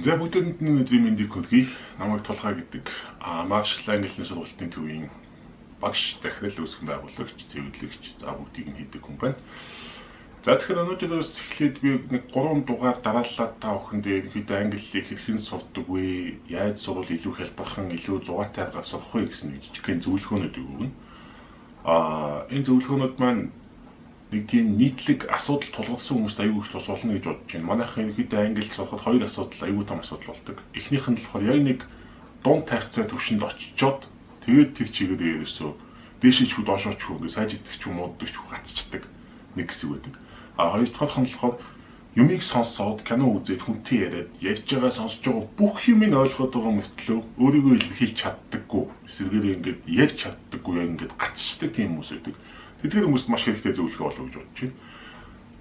За бүгдэнд нь өдрийн мэндийг хүргэе. Намайг Тулгай гэдэг Маршал Английн сургуулийн төвийн багш захирал үүсгэн байгуулагч, цэвэрлэгч, за бүгдийг нь хийдэг хүн байна. За тэгэхээр өнөөдрөөс эхлээд би нэг 3 дугаар дарааллаад та бүхэнд ерөнхийдөө англиг хэрхэн сурдаг вэ? Яаж сурвал илүү хялбархан, илүү зугаатай аргаар сурах вэ гэсэн нэг жижигхэн зөвлөгөөнүүд өгнө. Энэ зөвлөгөөнүүд маань нэг тийм нийтлэг асуудал тулгарсан хүмүүст аюул их тус болно гэж бодож байна. Манайхан ерөнхийдөө англи сурахад 2 асуудал аюул том асуудал болдог. Эхнийх нь болохоор яг нэг дунд тавцаа төвшөнд очичоод тэгээд тэр чигээр ерөөсөө дээшээ ч хүү доошоо ч хүү ингэ сайж идэх ч юм ууддаг ч хүү гацчдаг нэг хэсэг байдаг. Хоёр дахь нь болохоор юмыг сонсоод кино үзээд хүнтэй яриад ярьж байгаа сонсож байгаа бүх юмыг ойлгоод байгаа мөртлөө өөрийгөө илэрхийлж чаддаггүй. Эсвэргээр ингээд ярьж чаддаггүй яг ингээд гацчдаг тийм хүмүүс байдаг. Тэдгээр хүмүүст маш хэрэгтэй зөвлөгөө болов гэж бодож байна.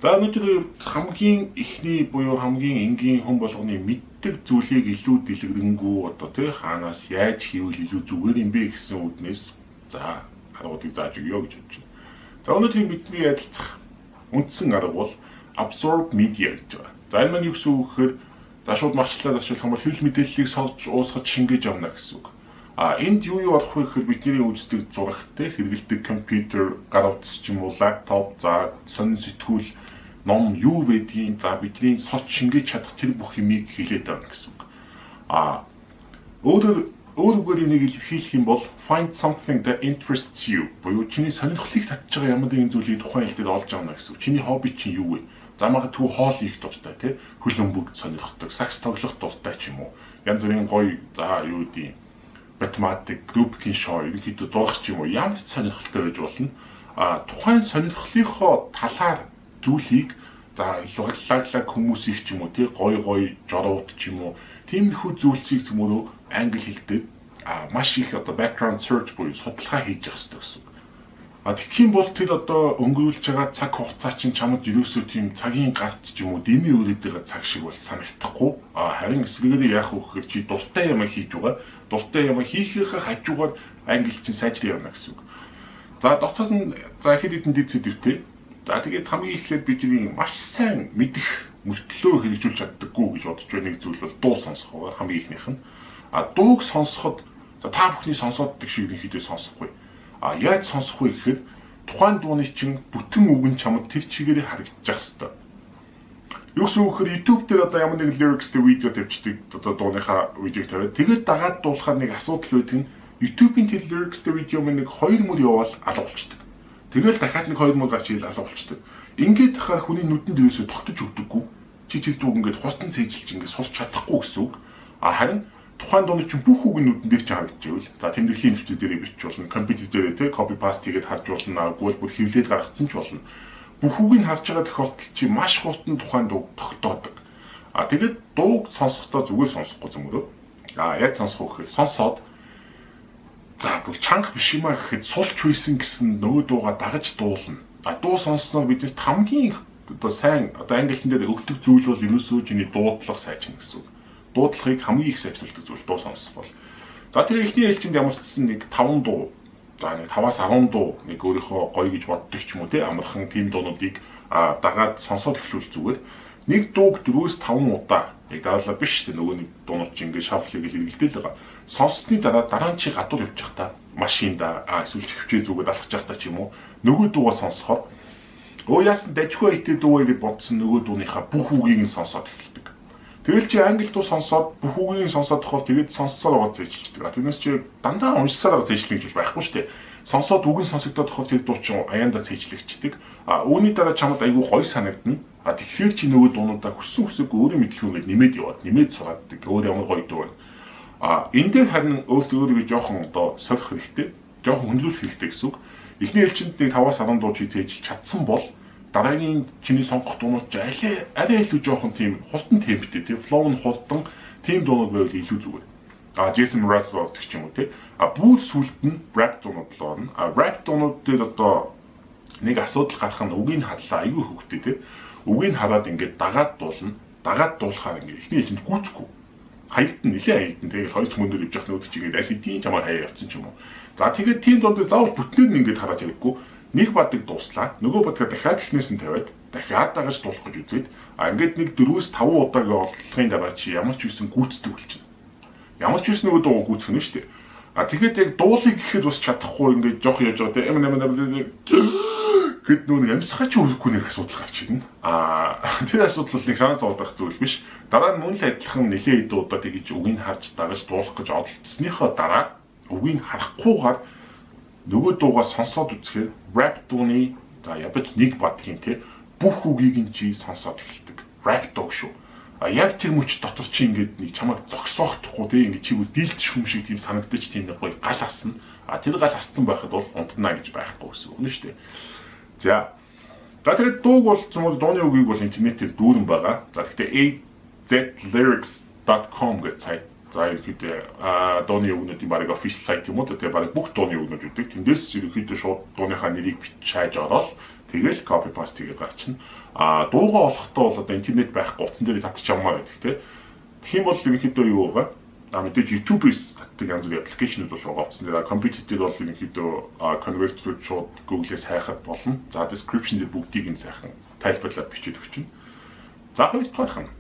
За өнөөдөр хамгийн эхний буюу хамгийн энгийн хүн болгоны мэддэг зүйлийг илүү дэлгэрэнгүй одоо тий хаанаас яаж хийвэл илүү зүгээр юм бэ гэсэн үднээс за аргуудыг зааж өгье гэж бодож байна. За өнөөдрийн бидний ярилцах үндсэн арга бол absorb media гэж байна. За энэ маань юу гэсэн үг гэхээр за шууд марчлаад ашиглах юм бол хэвлэл мэдээллийг сонсож уусгаж шингээж авна гэсэн үг. Энд юу орох вэ гэхээр бидний үздэг зурагтай хэрэглэдэг компьютер, гар утас ч юм уу, лаптоп, за сонин сэтгүүл, ном юу байдгийг за бидний сорч шингээж чадах тэр бүх юмыг хэлээд байна гэсэн үг. Өөрөөр энийг илэрхийлэх юм бол find something that interests you. Буюу чиний сонирхлыг татж байгаа ямар нэгэн зүйлийг тухайн хэл дээр олж авна гэсэн үг. Чиний хобби чинь юу вэ? За магадгүй хоол их дуртай тий, хөлбөмбөг сонирхдаг, сакс тоглох дуртай ч юм уу. Янз бүрийн гоё за юу гэдэг математик, группийн шоу, ерөнхийдөө зурах ч юм уу ямар ч сонирхолтой байж болно. Тухайн сонирхлынхоо талаар зүйлийг за лаглаг хүмүүсийг ч юм уу тий гой жорууд ч юм уу тиймэрхүү зүйлсийг зөвмөрөө англи хэлтэй маш их одоо background search буюу судалгаа хийж явах хэрэгтэй гэсэн. Тэгэх юм бол тэр одоо өнгөрүүлж байгаа цаг хугацаа чинь чамд ерөөсөө тийм цагийн гарт ч юм уу дэмий өрөөд байгаа цаг шиг бол санагдахгүй. Харин эсрэгээр яах вэ гэхээр чи дуртай юм хийж байгаа. Дуртай юм хийхээ хажуугаар англи чинь сайжрах юм гэсэн үг. За дотоод нь за хэд хэдэн дэд сэдвтэй. За тэгээд хамгийн эхлээд бидний маш сайн мэдэх мөртлөө хэрэгжүүлж чаддаггүй гэж бодож байгаа нэг зүйл бол дуу сонсох байгаа хамгийн ихнийх нь. Дууг сонсоход за та бүхний сонсоод шиг ерөнхийдөө сонсохгүй. Яаж сонсох вэ гэхээр тухайн дууны чинь бүтэн үг нь чамд тэр чигээрээ харагдчих хэвээр. Юу гэсэн үг гэхээр YouTube дээр одоо ямар нэг lyrics-тэй видео тавьчихдаг одоо дууныхаа видеог тавиад тэгээд дагаад дуулахаар нэг асуудал байдаг нь YouTube-ийн тэр lyrics-тэй видео мань нэг 2 мөр яваал алга болчихдог. Тэгэл дахиад нэг 2 мөр гарч ирэл алга болчихдог. Ингээд тахаар хүний нүдэнд дээрээсээ тогтож өгдөггүй. Чи тэр дууг ингээд хурдан цээжилж ингээд сурч чадахгүй гэсэн үг. Харин тухайн дууны чинь бүх үг нүдэн дээр чи харагдаж ивэл за тэмдэглэлийн төвчд дээрээ бичиж болно, компьютер дээрээ тий copy paste хийгээд харж болно, бүр хэвлээд гаргацсан ч болно. Бүх үгийг харж байгаа тохиолдолд чи маш хурдан тухайн дууг тогтоодог. Тэгээд дууг сонсохдоо зүгээр сонсохгүй зөмөрөө. Яг сонсох гэхээр сонсоод за бүр чанга биш юмаа гэхэд сулч байсан гэсэн нөгөө дууга дагаж дуулна. Дуу сонссноор биднэрт хамгийн одоо сайн одоо англи хэлэн дээр өгдөг зүйл бол ерөөсөө чиний дуудлага сайжна гэсэн үг. Дуудлагыг хамгийн их сайжруулдаг зүйл дуу сонсох бол. За тэр эхний ээлжинд ямарчсан нэг 5 дуу. За нэг 5-аас 10 дуу нэг өөрийнхөө гоё гэж боддог ч юм уу тий амархан тийм дуунуудыг дагаад сонсоод эхлүүл зүгээр. Нэг дууг 4-5 удаа яг дараалал биш тий нөгөө нэг дуунууд чинь ингээд шафлыг хэрэглэдэг л байгаа. Сонссны дараа нь чи гадуур явж байхдаа машинда эсвэл хөвчөө зүгээд алхаж байхдаа ч юм уу нөгөө дуугаа сонсохоор яасан дажгүй хитэ дуу гэж бодсон нөгөө дууныхаа бүх үгийг нь сонсоод эхэлдэг. Тэгэл чи англи дуу сонсоод бүх үгийг сонсоод тохиол тэгээд сонссоор байгаа зэжилчдэг. Тэрнээс чи дандаа уншсаар байгаа зэжлэг гэж байхгүй шүү дээ. Сонсоод үг нь сонсогдоод тохиол тэр дуу чинь аяндаа зэжлэгчдэг. Үүний дараа чамд айгүй гоё санагдана. Тэгэхээр чи нөгөө дуунуудаа хүссэн хүсээгүй өөрийн мэдлэг нэмээд яваад нэмээд сургааддаг. Өөр ямар гоё дуу байна. Энэ дээр харин өөртөө жоохон одоо сорих хэрэгтэй. Жоохон хөндлүүлэх хэрэгтэй гэсэн үг. Эхний ээлжинд нэг 5-аас 10 дуу чи зээжил чадсан бол дараагийн чиний сонгох дуунууд ч арай илүү жоохон тийм хурдан темптэй тийм флоу нь хурдан тийм дуунууд байвал илүү зүгээр. Jason Mraz болдог ч юм уу тийм. Бүр сүлд нь rap дуунууд л орно. Rap дуунууд дээр одоо нэг асуудал гарах нь үгийг хадлаа айгүй хөвгтэй тийм. Үгийг хараад ингээд дагаад дуулна. Дагаад дуулахаар ингээд эхний ээлжинд гүйцэхгүй. Хаягд нь нэлээд хаягд нь тэгээд хоёр ч мөндөр явж явах нүүд чинь ингээд аль хэдийн чамаар хаяа явцсан ч юм уу. За тэгээд тийм дунд заавал бүтнээр нь ингээд хараад хэрэггүй. нэг бадаг дууслаа. Нөгөө бадгаа дахиад эхнээс нь тавиад дахиад дагаж дуулах гэж үзээд ингээд нэг 4-5 удаагийн олдлогын дараа чи ямар ч үсэн гүйцэтгэх болчихно. Ямар ч үсэн нөгөө дуу гүйцэх нь шүү дээ. Тэгэхээр яг дуулыг гэхэд бас чадахгүй ингээд жоох яаж байгаа те гэд нүүн амьсгаач өрөхгүй нэг асуудал гарч ирнэ. Тэр асуудал бол нэг санаа зовдох зүйл биш. Дараа нь мөн л адилхан нэлээд хэдэн удаа тэгж үгийг харж дагаж дуулах гэж оролцсныхоо дараа үгийг харахгүйгээр нөгөө дуугаа сонсоод үзэхээр rap дууны за ябаж нэг бадгийн те бүх үгийг нь чи сонсоод эхэлдэг. Rap дуу шүү. Яг тэр мөч дотор чи ингээд нэг чамайг зогсоохтохгүй те ингээд чи дийлдэх юм шиг тийм санагдаж тийм нэг гоё гал асна. Тэр гал асцсан байхад бол унтнаа гэж байхгүй гэсэн үг нь шүү дээ. За. Тэгээд дууг бол зөвхөн дууны үгийг бол интернетээр дүүрэн байгаа. За гэхдээ azlyrics.com гэх сайт. За ерөөхдөө дууны үгнүүдийн бараг official сайт юм уу? Тэгээд бараг бүх дууны үгнүүд үүдэг. Тэндээс ерөөхдөө шууд дууныхаа нэрийг бичиж ороод тэгэл copy paste хийгээд гарчна. Дуугаа олохдоо бол одоо интернет байхгүй утсан дээр татчих юмаа гэдэг те. Тэгэх юм бол ерөөхдөө юу байгаа? Мэдээж YouTube-с татдаг янз бүрийн аппликейшнүүд бол байгаа утсан дээр компьютер дээр бол ерөөхдөө convert гэж шууд Google-ээс хайхад болно. За description дээр бүгдийг нь сайхан тайлбарлаад бичиж өгч чинь. За хоёрдугаарх нь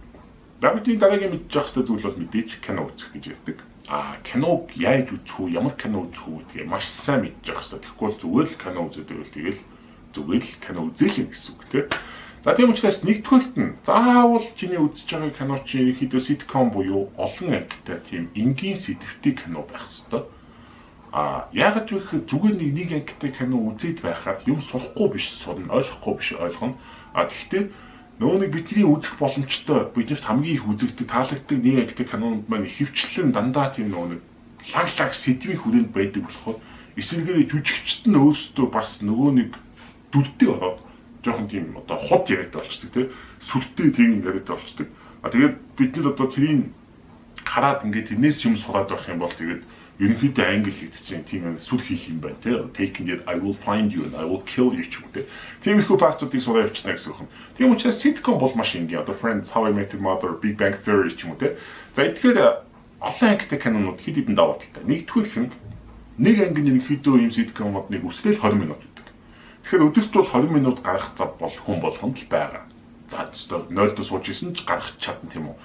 Давидын дараагийн мэдчих хэвээр зүйл бол мэдээж кино үзэх гэж ярьдаг. Киног яаж үзэх үү, ямар кино үзэх үү гэдгийг маш сайн мэдчих хэвээр. Тэгэхгүй бол зүгээр л кино үзээд байвал тэгэл зүгээр л кино үзээл гэсэн үг тийм. За тийм учраас нэгдүгээрт нь заавал чиний үзэж байгаа кино чи ерөнхийдөө sitcom буюу олон ангитай тийм энгийн сэдвтэй кино байх ёстой. Яагаад вэ гэхээр зүгээр нэг ангитай кино үзээд байхад юм сурахгүй биш сурна, ойлгохгүй биш ойлгоно. Тэгэхдээ нөгөө нэг бидний үзэх боломжтой биднэрт хамгийн их үзэгдэг, таалагддаг нэг ангитай кинонууд маань ихэвчлэн дандаа тийм нөгөө нэг лаг сэдвийн хүрээнд байдаг болохоор эсвэргээр жүжигчт нь өөрсдөө бас нөгөө нэг дүрдээ ороод жоохон тийм одоо хот яриатай болчихдаг тийм сүртэй тийм яриатай болчихдаг. Тэгээд бид нар одоо тэрийг хараад ингээд тэрнээс юм сураад байх юм бол тэгээд ерөнхийдөө англи хэлд чинь тийм сүр хийх юм байна тийм taking it I will find you and I will kill you гэдэг. Тиймэрхүү фактуудыг сураад явчихна гэсэн үг. Тийм учраас sitcom бол маш энгийн. Одоо Friends, How I Met Your Mother, Big Bang Theory ч юм уу тийм. За тэгэхээр олон ангитай кинонууд хэд хэдэн даваа талтай. Нэгдүгээр нь нэг ангийн ерөнхийдөө юм sitcom модныг үсрээл 20 минут. Тэгэхээр өдөрт бол 20 минут гарах зав бол хүн болгонд л байгаа. За өстой 0-д сууж исэн ч гарах чадна тийм үү.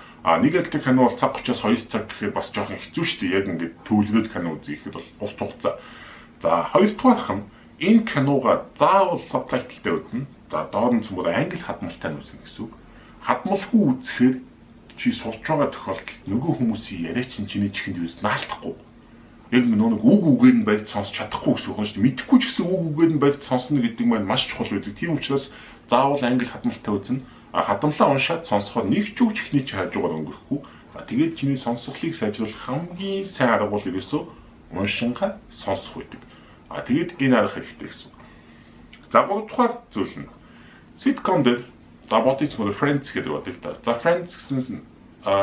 Нэг ангитай кино бол цаг 30-аас 2 цаг гэхээр бас жоохон хэцүү шүү дээ. Яг ингээд төвлөрөөд кино үзэхэд бол урт хугацаа. За хоёрдугаарх нь энэ киногаа заавал сабтайтлтай үзнэ. За доор нь цөмөр англи хадмалтай нь үзнэ гэсэн үг. Хадмалгүй үзэхээр чи сурч байгаа тохиолдолд нөгөө хүмүүсийн яриа чиний чихэнд юус наалтахгүй. Яг нэг үг үгээр нь барьж сонсч чадахгүй гэсэн үг шүү дээ. Мэдхгүй ч гэсэн үг үгээр нь барьж сонсно гэдэг маань маш чухал байдаг. Тийм учраас заавал англи хадмалтай үзнэ. Хадамлаа уншаад сонсохоор нэг ч үг чихний чи хажуугаар өнгөрөхгүй. За тэгээд чиний сонсголыг сайжруулах хамгийн сайн арга бол ерөөсөө уншингаа сонсох байдаг. Тэгээд энэ арга хэрэгтэй гэсэн үг. За гуравдугаар зүйл нь sitcom дээр за бодож мөр Friends гэдэг бодъё л да. За Friends гэсэн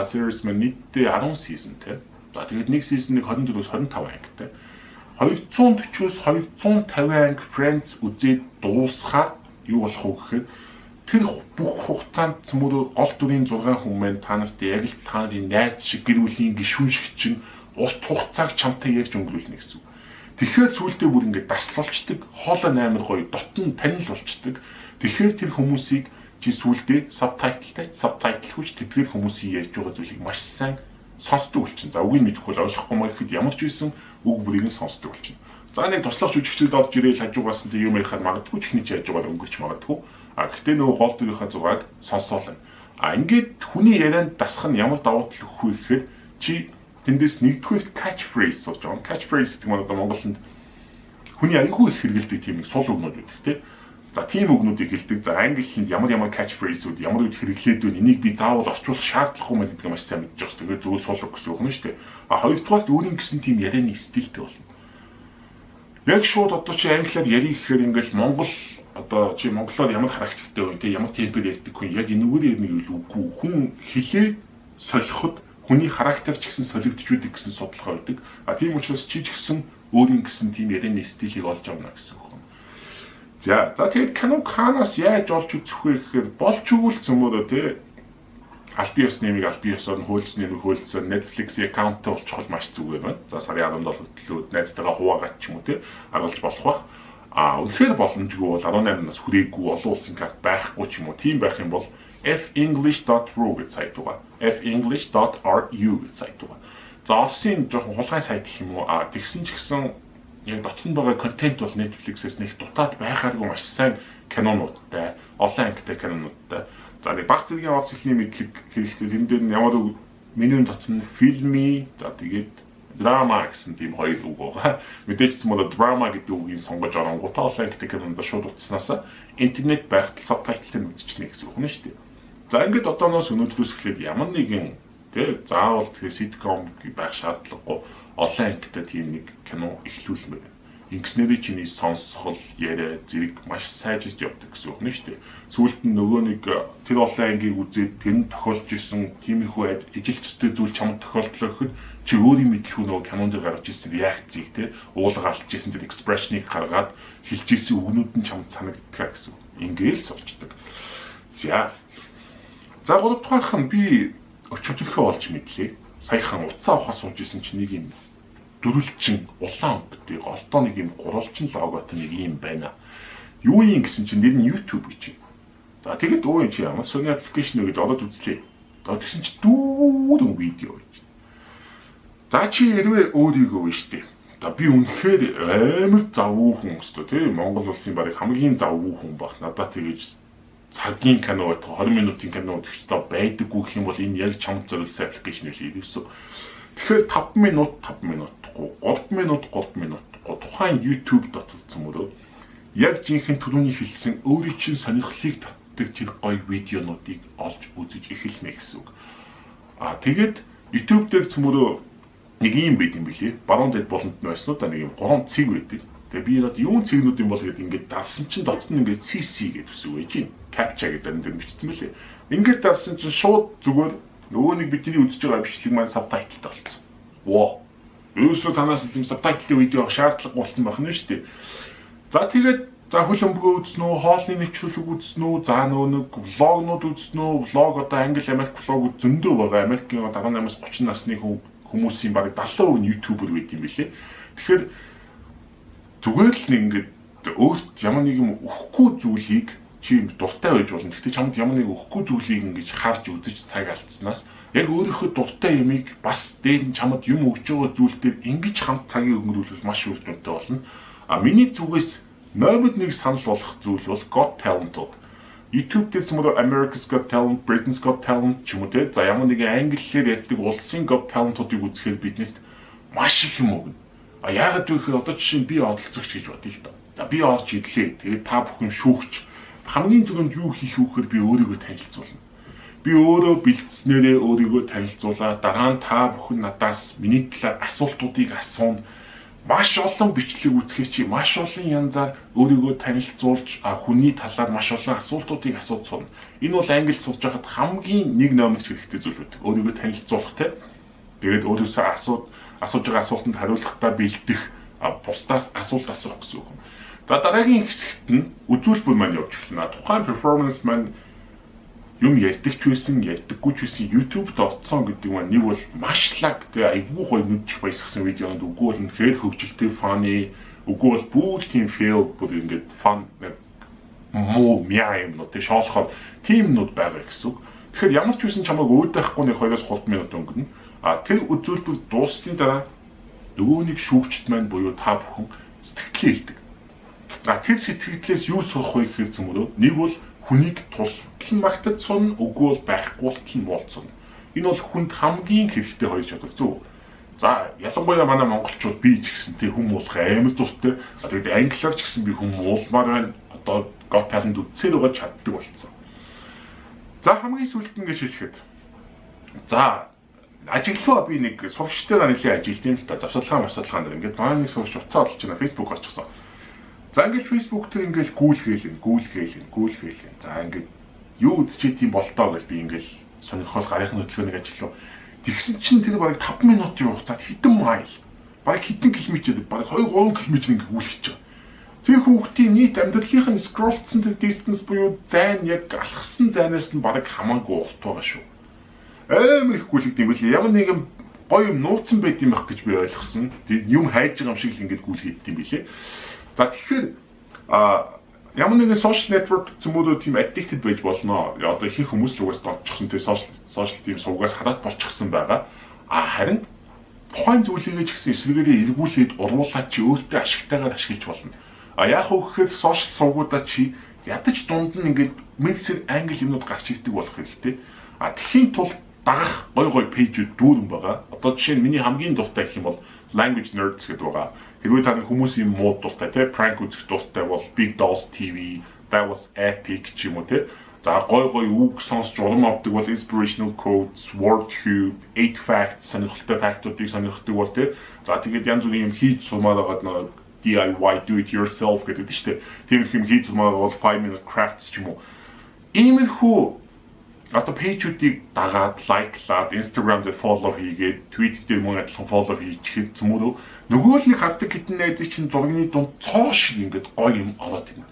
series маань нийтдээ 10 season тийм. За тэгээд нэг season-ыг 24-өөс 25 ангитай. 240-өөс 250 анги Friends үзээд дуусахаар юу болох вэ гэхээр тэр бүх хугацаанд цөмөрөө гол дүрийн 6 хүн маань та нарт яг л та нарын найз шиг гэр бүлийн гишүүн шиг чинь урт хугацааг чамтай ярьж өнгөрүүлнэ гэсэн үг. Тэгэхээр сүултээ бүр ингээд даслалчдаг, хоолой амар гоё дотн танил болчдөг. Тэгэхээр тэр хүмүүсийг чи сүултээ сабтайтлгүй тэдгээр хүмүүсийн ярьж байгаа зүйлийг маш сайн сонсдог болчихно. За үгийг мэдэхгүй бол ойлгохгүй маяг гэхэд ямар ч байсан үг бүрийг нь сонсдог болчихно. За нэг туслах жүжигчд орж ирээл хажуугаас нь юм ярихад магадгүй чихний чи хажуугаар өнгөрч магадгүй. Гэхдээ нөгөө гол дүрийнхаа зураг сонсоолаа. Ингээд хүний ярианд дасах нь ямар давуу тал өгөх вэ гэхээр чи тэндээс нэгдүгээр catchphrase болж байгаа. Catchphrase гэдэг нь одоо Монголд хүний аягүй их хэрэгэлдэг тийм сул үгнүүд байдаг тийм. За тийм үгнүүдийг хэлдэг. За англинд ямар catchphrase-үүд ямар үед хэрэглээд вэ? Энийг би заавал орчуулах шаардлагагүй мэт гэдэг маш сайн мэдж байгаа. Тэгээд зөвхөн сул үг гэсэн үг нь шүү дээ. Хоёрдугаарт өөрийн гэсэн тийм ярианы стилтэй болно. Яг шууд одоо чи англиар ярих гэхээр ингээл Монгол одоо чи монголоор ямар характертай вэ те ямар темпээр ярьдаг хүн яг энэгээр нэг үгүй хүн хэлээ солиход хүний характер ч гэсэн солигдож үүдэг гэсэн судалгаа байдаг. Тийм учраас чи ч гэсэн өөрийн гэсэн тийм ярианы стилийг олж авна гэсэн үг. За тэгээд кино ханаас яаж олж үзэх вэ гэхээр болж өгвөл цөмөрөө те аль бие ёсны нэмийг аль бие ёсоор нь хөөцсөний хөөцсөн Netflix-ийн аккаунттай болчихвол маш зүгээр байна. За сарын $10 төлөөд найзтайгаа хуваагаад ч юм уу те агуулж болох бах. Үнэхээр боломжгүй бол 18 нас хүрээгүй олон улсын карт байхгүй ч юм уу. Тийм байх юм бол fenglish.ru гэж сайт байгаа. fenglish.ru гэж сайт байгаа. За Оросын жоохон хулгай сайт гэх юм уу. Тэгсэн ч гэсэн яг дотор нь байгаа контент бол Netflix-ээс нэг дутаад байхааргүй маш сайн кинонуудтай, олон ангитай кинонуудтай. За нэг баг зэргийн орц хэлний мэдлэг хэрэгтэй. Тэрэн дээр нь ямар менюн дотор нь фильми, за тэгээд драма гэсэн тийм хоёр үг байгаа. Мэдээж ч юм уу драма гэдэг үгийг сонгож оронгуудаа олон ангитай кинонд шууд утаснаас интернет байхад сабтайтлыг үзчихнэ гэсэн үг нь шүү дээ. За ингээд одооноос өнөөдрөөс эхлээд ямар нэгэн заавал ситком байх шаардлагагүй олон ангитай тийм нэг кино эхлүүлмээр. Ингэснээр чиний сонсгол, яриа, зэрэг маш сайжилж явдаг гэсэн үг нь шүү дээ. Сүүлд нь нөгөө нэг тэр олон ангийг үзээд тэр нь тохиолж исэн тиймэрхүү ижилттэй зүйл чамд тохиолдлоо гэхэд чи өөрийн мэдлэг нөгөө кинонд гарч ирсэн реакцийг уулга алж исэн тэр экспрешнийг гаргаад хэлж исэн үгнүүд нь чамд санагддаг гэсэн. Ингээл сурчдаг. За 3 дахь нь би өчигдөрхөө олж мэдлээ. Саяхан уцаа авахаас сууж исэн чинь нэг юм дөрвөлчин улаан өнгөтэй голтоо нэг юм гурвалжин логотой нэг юм байна. Юу юм гэсэн чинь нэр нь YouTube гэж юм. За тэгэд өө чи ямар сони аппликейшн өгöd ороод үзлээ. За тэгсэн чи дүүрэн видео гэж. За чи хэрвээ өөрийгөө штэ. За би үнэхээр амар завгүй хүн өстө тий Монгол улсын барыг хамгийн завгүй хүн баг. Надад тэгэж цагийн кино 20 минутын кино үзэж за байдаггүй гэх юм бол энэ яг чамд зориулсан аппликейшн хэлээ гэсэн. Тэгэхээр 5 минут 3 минут тухайн YouTube дотор цөмөрөө яг жинхэнэ түрүүний хэлсэн өөрийн чинь сонирхлыг татдаг тэр гоё видеонуудыг олж үзэж эхэлнэ гэсэн үг. Тэгээд YouTube дээр цөмөрөө нэг юм байт юм билий. Баруун дэд болонд нь байснуу да нэг юм 3 цэг байдаг. Тэгээ би надад юун цэгнүүд юм бол гэдэг ингээд дарсан чинь дотор нь ингээд CC гэдэг үсэг байж гин. Captcha гэдэг зэрэг бичсэн мөлий. Ингээд дарсан чинь шууд зүгээр нөгөө нэг бидний үзэж байгаа бичлэг маань сабтайтлтай болсон. Воо. Юусоо танаас тийм сабтайтлтай видео шаардлагагүй болсон байх нь шүү дээ. За тэгээд за хөлбөмбөгөө үзсэн үү, хоолны нэвтрүүлэг үзсэн үү, за нөгөө нэг влогнууд үзсэн үү, влог одоо англи Америк влог зөндөө байгаа. Америкийн 18-аас 30 насны хүмүүсийн бараг 70% нь ютубер байт юм билээ. Тэгэхээр зүгээр л ингээд өөрт ямар нэг юм өгөхгүй зүйлийг чи дуртай байж болно. Гэхдээ чамд ямар нэг өгөхгүй зүйлийг ингэж харж үзэж цаг алдснаас яг өөрийнхөө дуртай юмыг бас дээд нь чамд юм өгж байгаа зүйлдер ингэж хамт цагийг өнгөрүүлэх маш үр дүнтэй болно. Миний зүгээс номер 1 санал болох зүйл бол Got Talent. YouTube дээр цөмөр America's Got Talent, Britain's Got Talent ч юм уу те. За ямар нэгэн англиэр ярьдаг улсын Got Talent-уудыг үзэхээр биднэрт маш их юм өгнө. Яагаад вэ гэхээр одоо жишээ нь би оролцогч гэж бодъё л доо. За би орж ирлээ. Тэгээд та бүхэн шүүгч. Хамгийн түрүүнд юу хийх вэ гэхээр би өөрийгөө танилцуулна. Би өөрөө бэлдснээрээ өөрийгөө танилцуулаад дараа нь та бүхэн надаас миний талаар асуултуудыг асууна. Маш олон бичлэг үзэхээр чи маш олон янзаар өөрийгөө танилцуулж хүний талаар маш олон асуултуудыг асууж сурна. Энэ бол англид сурж байхад хамгийн нэг номерч хэрэгтэй зүйл байдаг. Өөрийгөө танилцуулах те. Тэгээд өөрөөсөө асууж байгаа асуултанд хариулахдаа бэлдэх, бусдаас асуулт асуух гэсэн үг. За дараагийн хэсэгт нь үзүүлбэр маань явж эхэлнэ. Тухайн перформанс маань юм ярьдаг ч байсан, ярьдаггүй ч байсан YouTube-д орцсон гэдэг нь нэг бол маш лаг тэгээ айгүй гоё нүдчих баясгсан видеонд үгүй бол үнэхээр хөгжилтэй funny, үгүй бол бүр тийм fail бүр ингээд fun муу мяа юм уу тэгээ шоолохоор тийм нүд байгаа гэсэн үг. Тэгэхээр ямар ч байсан чамайг өөдөөхгүй нэг 2-3 минут өнгөрнө. Тэр үзүүлбэр дууссаны дараа нөгөө нэг шүүгчд маань буюу та бүхэн сэтгэлээ хэлдэг. Тэр сэтгэлээс юу сурах вэ гэхээр цөмөрөө нэг бол хүнийг тусдал магтаж сунна, үгүй бол байхгүй болтол нь болцсон. Энэ бол хүнд хамгийн хэрэгтэй хоёр чадвар зөв. За ялангуяа манай монголчууд би ч гэсэн тэг хүм уулах амар дуртай. Тэгээд англиар ч гэсэн би хүм уулмаар байна. Одоо Got Talent үзсээр байгаа чаддаг болцсон. За хамгийн сүүлд ингэж хэлэхэд. За ажиглаа би нэг сурагчтайгаа нэлээд ажилт юм л та завсарлага марсалгаан дээр ингээд маань нэг сурагч уцаа олж байна Facebook олчихсон. За ингээд Facebook дээр ингээд гүйлгээл. За ингээд юу үзчихэд тийм болтоо гэж би ингээд сонирхол гарынхны хөтөлбөрийг ажиглав. Тэгсэн чинь тэр бараг 5 минутын хугацаанд хэдэн майл, бараг хэдэн километр, бараг 2-3 км ингээд гүйлгэж байгаа. Тэр хүүхдийн нийт амьдралын scrollцсон тэр distance буюу зайн яг алхсан зайнаас нь бараг хамаагүй урт байгаа шүү. Амар их гүйлгдэг юм билээ. Ямар нэгэн гоё юм нууцсан байт юм байх гэж би ойлгосон. Юм хайж байгаа юм шиг л ингээд гүйлгэдэг юм билээ. За тэгэхээр Ямар нэгэн social network цөмөрөө тийм addicted байж болно. Одоо их хүмүүс л угаас дончихсон тийм social тийм сувгаас хараад болчихсон байгаа. Харин тухайн зүйлийг ч гэсэн эсвэргээрээ эргүүлээд уруулаад чи өөртөө ашигтайгаар ашиглаж болно. Яг хөө гэхээр social сувгуудаа чи ядаж дунд нь ингээд миксер англи юмнууд гарч ирдэг болох хэрэгтэй. Тэхийн тулд дагах гой пэйжүүд дүүрэн байгаа. Одоо жишээ нь миний хамгийн дуртай гэх юм бол Language Nerds гэдэг байгаа. Хэрвээ та хүмүүсийн мууд дуртай те prank үзэх дуртай бол Big Dolls TV, That Was Epic ч юм уу те. За гой үг сонсч урам авдаг бол Inspirational Quotes, WordCube, 8 Facts сонирхолтой фактуудыг сонирхдаг бол те. За тэгээд янз бүрийн юм хийж сумаар байгаа нэг DIY do it yourself гэдэг нь шүү дээ. Тийм их юм хийж сумаар бол 5 minute crafts ч юм уу. Иймэрхүү одоо пэйжүүдийг дагаад, лайклаад, Instagram дээр follow хийгээд, Twitter дээр мөн адилхан follow хийчихэл цөмөрөө нөгөө л нэг хардаг хитэн найзыг чинь зургийн дунд цоо шиг ингээд гоё юм ороод ирнэ.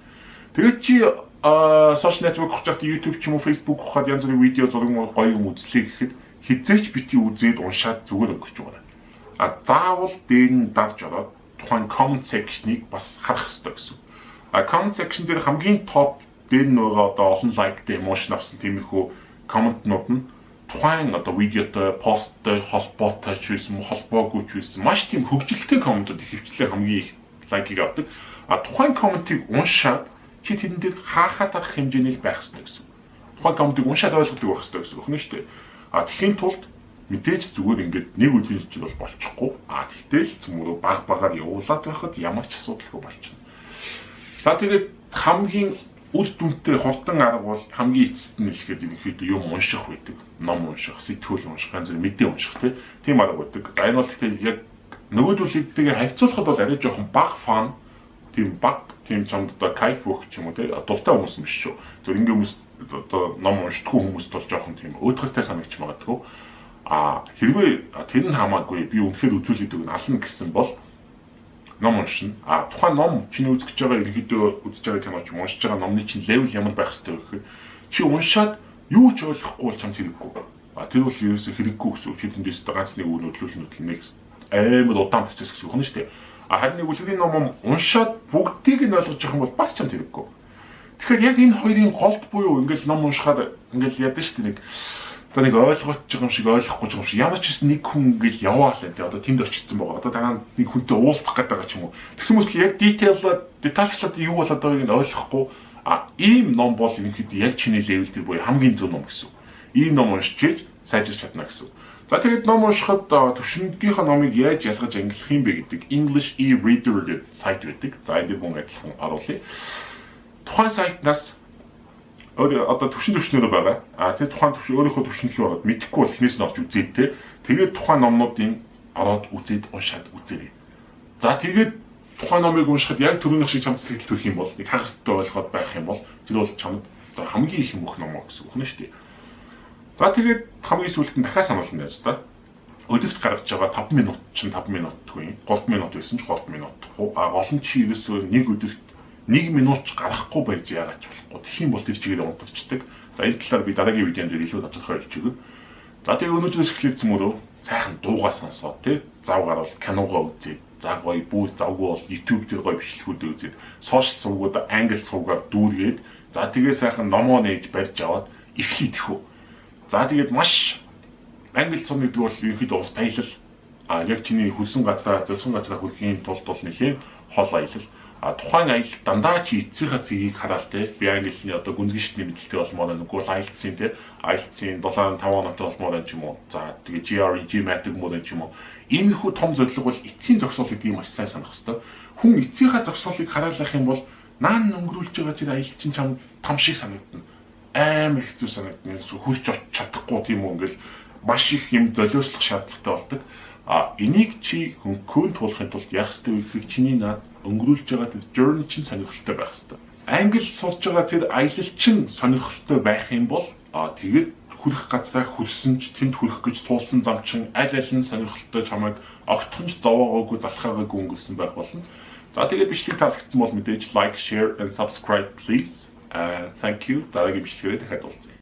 Тэгээд чи social network хурцтай YouTube ч юм уу Facebook ухаад янз бүрийн видео зургийн гоё юм үзлээ гэхэд хизээч бити үзээд уншаад зүгээр өнгөрч байгаа. Заавал дээр нь дарж ороод тухайн comment section-ыг бас харах хэрэгтэй гэсэн. Comment section дээр хамгийн топ дээр нь байгаа одоо олон лайктэй emotion авсан тиймэрхүү комментнууд нь тухайн одоо видеотой, посттой, холбоотой ч байсан, холбоогүй ч байсан маш тийм хөгжилтэй комментууд ихэвчлэн хамгийн их лайкийг авдаг. Тухайн комментыг уншаад чи тэрэн дээр хаахад арах хэмжээний л байх хэрэгтэй гэсэн. Тухайн комментыг уншаад ойлгодог байх хэрэгтэй гэсэн үг нь шүү дээ. Тэхийн тулд мэдээж зүгээр ингээд нэг өдрийн чинь бол болчихгүй. Тэгтэл цөмөрөө багаар явуулаад байхад ямар ч асуудалгүй болчихно. За тэгээд хамгийн үр дүнтэй хурдан арга бол хамгийн эцэст нь хэлэхэд ерөнхийдөө юм унших байдаг. Ном унших, сэтгүүл унших, янз бүрийн мэдээ унших тийм арга байдаг. Энэ бол тэгэхээр яг нөгөөдөлтэйгээ харьцуулахад бол арай жоохон бага фан, тийм чамд одоо кайф өгч юм уу те дуртай хүмүүс юм биш шүү. Зөв ингээм хүмүүс одоо ном уншдаггүй хүмүүст бол жоохон тийм өөдрөгтэй санагч магадгүй. Хэрвээ тэр нь хамаагүй би үнэхээр үзүүлээд өгнө ална гэсэн бол ном уншина. Тухайн ном чиний үзэж байгаа ерөнхийдөө үзэж байгаа кино ч уншиж байгаа номны чинь левел ямар байх ёстой вэ гэхээр чи уншаад юу ч ойлгохгүй бол чамд хэрэггүй. Тэр бол ерөөсөө хэрэггүй гэсэн үг. Тэндээс ганц нэг үг нөтлөл нэг амар удаан процесс гэсэн үг нь шүү дээ. Харин нэг үлгэрийн ном уншаад бүгдийг нь ойлгож явах юм бол бас чамд хэрэггүй. Тэгэхээр яг энэ хоёрын голд буюу ингээл ном уншихад ингээл ядаж шүү дээ нэг за нэг ойлгож байгаа юм шиг ойлгохгүй байгаа юм шиг ямар ч гэсэн нэг хүн ингээл яваал энэ одоо тэнд очсон байгаа. Одоо дараа нэг хүнтэй уулзах гэдэг байгаа ч юм уу. Тэгсэн мэт яг детальчлаад юу болоод байгааг нь ойлгохгүй. Ийм ном бол ерөнхийдөө яг чиний левел дээр буюу хамгийн зөв ном гэсэн. Ийм ном уншиж сайжирч чадна гэсэн. За тэгээд ном уншихад төвшингийнхаа номыг яаж ялгаж ангилах юм бэ гэдэг English e-reader гэдэг сайт байдаг. За энэ дээр мөн адилхан оруулъя. Тухайн сайтнаас одоо төвшнөрөө байгаа. Тэр тухайн төвшин өөрийнхөө төвшинлөө ороод мэдэхгүй бол эхнээс нь орж үзээд те. Тэгээд тухайн номнуудын ороод үзээд уншаад үзээрэй. За тэгээд тухайн номыг уншихад яг түрүүнийх шиг чамд сэтгэл төрөх юм бол нэг хагастай ойлгоод байх юм бол тэр бол чамд хамгийн их мөх ном гэсэн үг нь шүү дээ. За тэгээд хамгийн сүүлд нь дахиад сануулна яаж та. Өдөрт гаргаж байгаа 5 минут чинь 5 минутгүй 3 минут байсан ч 3 минутгүй. Гол нь чи ерөөсөө нэг өдөрт 1 минут ч гарахгүй байж яагаад ч болохгүй. Тэгэх юм бол тэр чигээр унтарчдаг. За энэ талаар би дараагийн видеонд илүү тодорхой хэлж өгье. За тэгээ өнөөдрөөс эхлээд цөмөрөө сайхан дуугаа сонсоод тий завгаар бол киногоо үзээд за гоё бүр завгүй бол YouTube дээр гоё бичлэгүүдээ үзээд сошиал сувгууд англи сувгаар дүүргээд за тэгээ сайхан номоо нээж барьж аваад эхлэе тэхүү. За тэгээд маш англи сум гэдэг бол ерөнхийдөө ус таялал яг чиний хөлсөн газраа зэлсэн газраа хүрэхийн тулд бол нэлээд хол аялал. Тухайн аялал дандаа чи эцсийнхаа цэгийг хараад те би англиний одоо гүнзгий шатны мэдлэлтэй болмоор нүггүй IELTS-ийн те IELTS-ийн 7-5 оноотой болмоор юм ч юм уу. За тэгээ GRE, GMAT гэмээр ч юм уу. Иймэрхүү том зорилго бол эцсийн зогсоол гэдгийг маш сайн санах хэрэгтэй. Хүн эцсийнхаа зогсоолыг хараалах юм бол наан өнгөрүүлж байгаа тэр аялал чинь чам том шиг санагдана. Амар хэцүү санагдана. Хурж очиж чадахгүй тийм үү ингээл маш их юм золиослох шаардлагатай болдог. Энийг чи хөнхөөн туулахын тулд яах ёстой вэ гэхээр чиний наад өнгөрүүлж байгаа тэр journey чинь сонирхолтой байх ёстой. Англи сурж байгаа тэр аялал чинь сонирхолтой байх юм бол тэгээд хүрэх газраа хүрсэн ч тэнд хүрэх гэж туулсан зам чинь аль нь сонирхолтой чамайг огтхонч зовоогоогүй залхаагаагүй өнгөрсөн байх болно. За тэгээд бичлэг таалагдсан бол мэдээж like, share and subscribe please. Thank you. Дараагийн бичлэгээр дахиад уулзъя.